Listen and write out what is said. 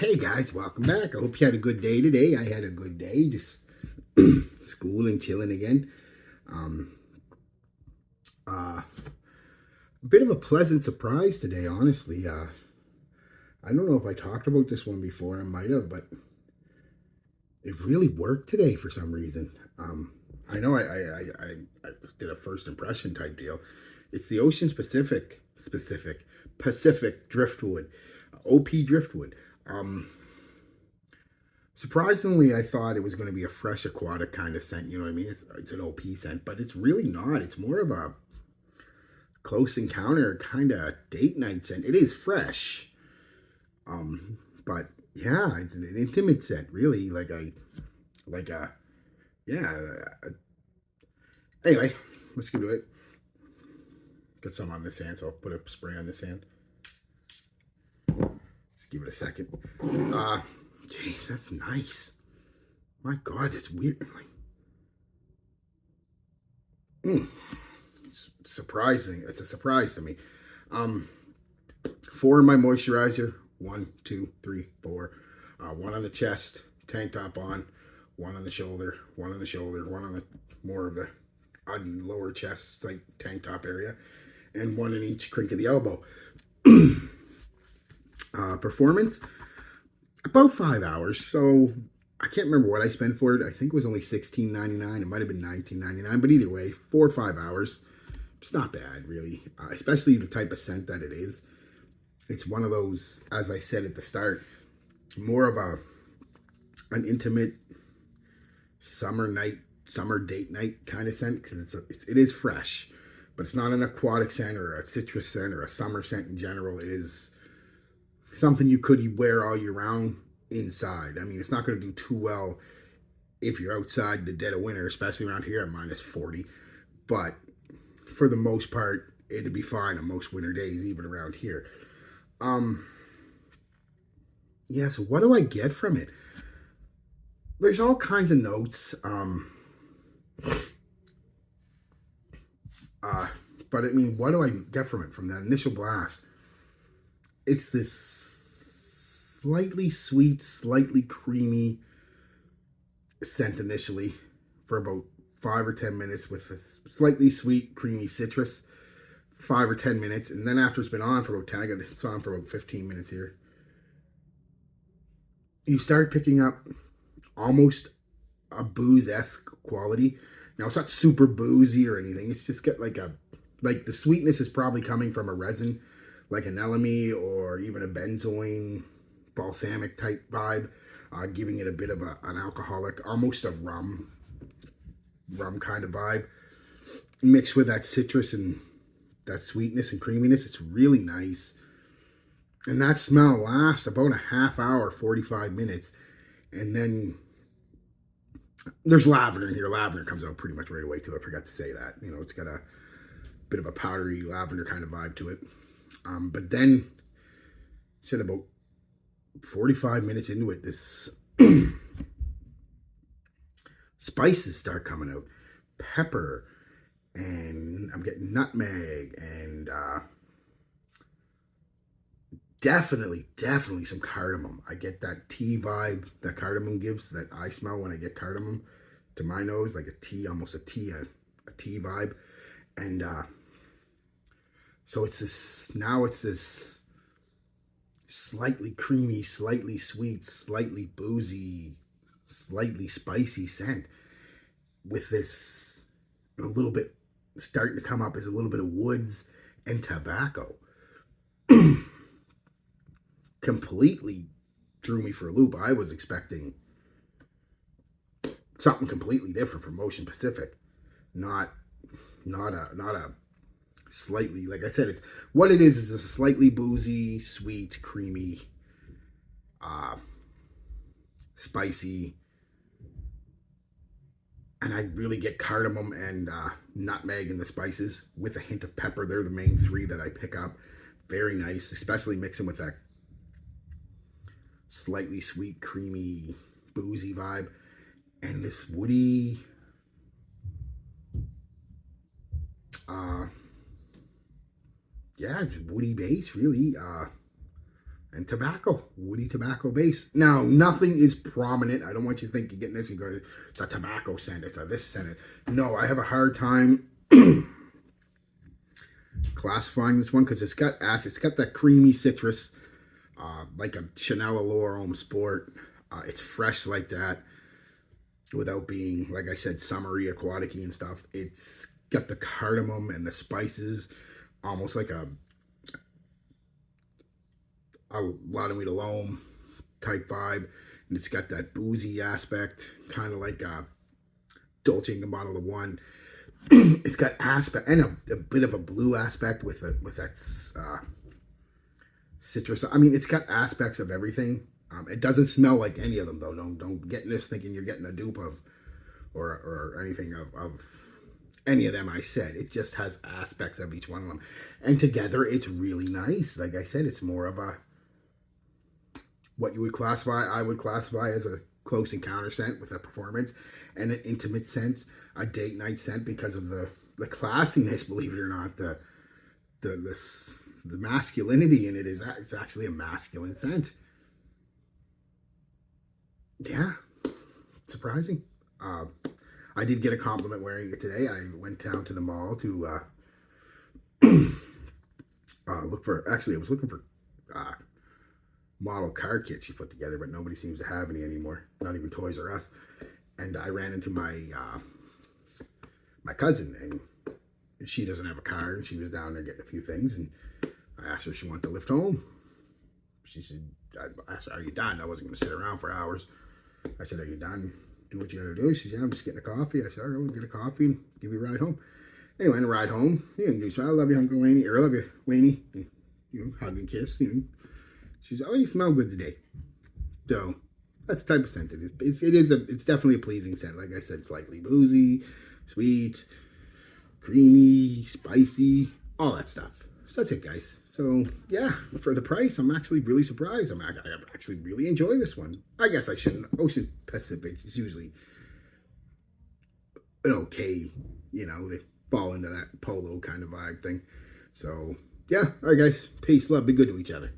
Hey guys, welcome back. I hope you had a good day today. I had a good day, just school and chilling again. Um, a bit of a pleasant surprise today, honestly. I don't know if I talked about this one before. I might have, but it really worked today for some reason. I know I did a first impression type deal. It's the Ocean Pacific Driftwood, OP Driftwood. Um, Surprisingly, I thought it was going to be a fresh aquatic kind of scent. You know what I mean? It's an OP scent, but it's really not. It's more of a close encounter kind of date night scent. It is fresh, but yeah, it's an intimate scent. Really, like a yeah. Anyway, let's get to it. Get some on this hand, so I'll put a spray on this hand. Let's give it a second. Jeez, that's nice. My God, that's weird. It's surprising. It's a surprise to me. Um, Four in my moisturizer. One, two, three, four. One on the chest, tank top on. One on the shoulder. One on the shoulder. One on the more of the lower chest, like tank top area, and one in each crink of the elbow. Performance about 5 hours. So I can't remember what I spent for it. I think it was only $16.99. It might have been $19.99, but either way, 4 or 5 hours. It's not bad, really, especially the type of scent that it is. It's one of those, as I said at the start, more of an intimate summer date night kind of scent because it is fresh, but it's not an aquatic scent or a citrus scent or a summer scent in general. It is something you could wear all year round inside. I mean, it's not going to do too well if you're outside in the dead of winter, especially around here at -40. But for the most part, it'd be fine on most winter days, even around here. Yeah, so what do I get from it? There's all kinds of notes. Uh, but I mean, what do I get from it from that initial blast? It's this slightly sweet, slightly creamy scent initially for about 5 or 10 minutes with this slightly sweet, creamy citrus. 5 or 10 minutes, and then after it's been on for about 10, I got it's on for about 15 minutes here. You start picking up almost a booze-esque quality. Now it's not super boozy or anything. It's just got like the sweetness is probably coming from a resin, like an elemi or even a benzoin balsamic type vibe, giving it a bit of an alcoholic, almost a rum kind of vibe, mixed with that citrus and that sweetness and creaminess. It's really nice. And that smell lasts about a half hour, 45 minutes. And then there's lavender in here. Lavender comes out pretty much right away, too. I forgot to say that. You know, it's got a bit of a powdery lavender kind of vibe to it. But then, said about 45 minutes into it, this spices start coming out. Pepper, and I'm getting nutmeg, and definitely some cardamom. I get that tea vibe that cardamom gives, that I smell when I get cardamom to my nose, like a tea, almost a tea vibe. And so it's this slightly creamy, slightly sweet, slightly boozy, slightly spicy scent with this a little bit starting to come up as a little bit of woods and tobacco. Completely threw me for a loop. I was expecting something completely different from Ocean Pacific. Not a slightly, like I said, it's what it is a slightly boozy, sweet, creamy, spicy, and I really get cardamom and nutmeg in the spices with a hint of pepper. They're the main three that I pick up. Very nice, especially mixing with that slightly sweet, creamy, boozy vibe, and this woody, yeah, woody base, really. and tobacco, woody tobacco base. Now, nothing is prominent. I don't want you to think you're getting this and go, it's a tobacco scent, it's a this scent. No, I have a hard time classifying this one because it's got acid. It's got that creamy citrus, like a Chanel Allure Homme Sport. It's fresh like that without being, like I said, summery, aquatic-y and stuff. It's got the cardamom and the spices, almost like a Laudanum L'Homme type vibe. And it's got that boozy aspect, kind of like a Dolce & Gabbana One. It's got aspect and a bit of a blue aspect with that citrus. I mean, it's got aspects of everything. It doesn't smell like any of them though. Don't get in this thinking you're getting a dupe of or anything of any of them I said. It just has aspects of each one of them, and together it's really nice. Like I said, it's more of a what you would classify, I would classify as a close encounter scent with a performance and an intimate scent, a date night scent because of the classiness, believe it or not, the masculinity in it is it's actually a masculine scent. Yeah, surprising. I did get a compliment wearing it today. I went down to the mall to look for, actually I was looking for model car kits she put together, but nobody seems to have any anymore, not even Toys R Us. And I ran into my my cousin, and she doesn't have a car, and she was down there getting a few things, and I asked her if she wanted to lift home. She said, I asked her, are you done? I wasn't going to sit around for hours. I said, are you done? Do what you got to do. She said, yeah, I'm just getting a coffee. I said, all right, we'll get a coffee and give you a ride home. Anyway, and a ride home, you can do so. I love you, Uncle Wayne, or I love you, Wayne. You know, hug and kiss, you know. She said, oh, you smell good today. So that's the type of scent it is. It's definitely a pleasing scent. Like I said, slightly boozy, sweet, creamy, spicy, all that stuff. So that's it, guys. So yeah, for the price, I'm actually really surprised. I actually really enjoy this one. I guess I shouldn't. Ocean Pacific is usually an okay, you know, they fall into that polo kind of vibe thing. So yeah, all right, guys. Peace, love, be good to each other.